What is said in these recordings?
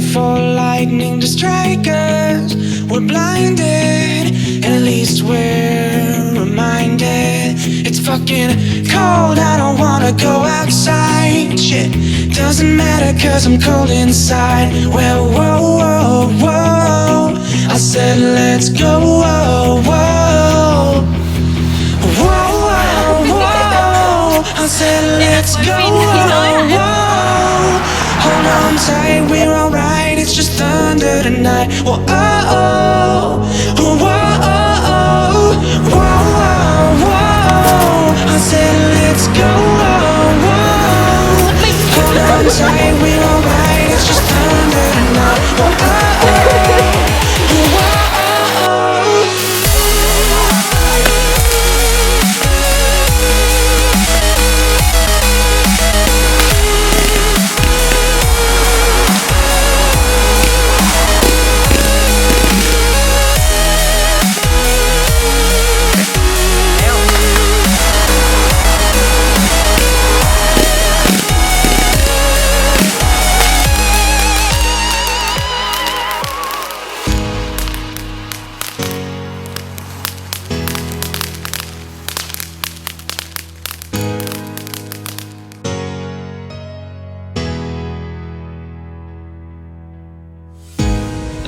wait for lightning to strike us. We're blinded, and at least we're reminded. It's fucking cold, I don't wanna go outside. Shit, doesn't matter cause I'm cold inside. Well, whoa, whoa, whoa, I said let's go, whoa, whoa. Whoa, whoa, whoa, I said let's go, whoa, whoa. Hold on tight, we're alright, it's just thunder tonight. Whoa, oh, oh, whoa, oh, whoa, whoa, whoa. I said let's go, whoa, whoa. Hold on tight, we're alright, it's just thunder tonight. Whoa, oh, oh, whoa, oh.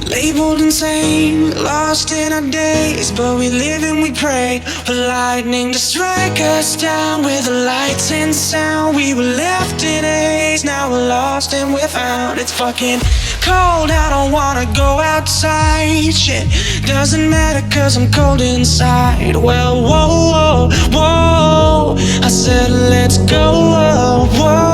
Labeled insane, lost in our days, but we live and we pray for lightning to strike us down. With the lights and sound, we were left in haze. Now we're lost and we're found. It's fucking cold, I don't wanna go outside. Shit, doesn't matter cause I'm cold inside. Well, whoa, whoa, whoa, I said let's go, whoa, whoa.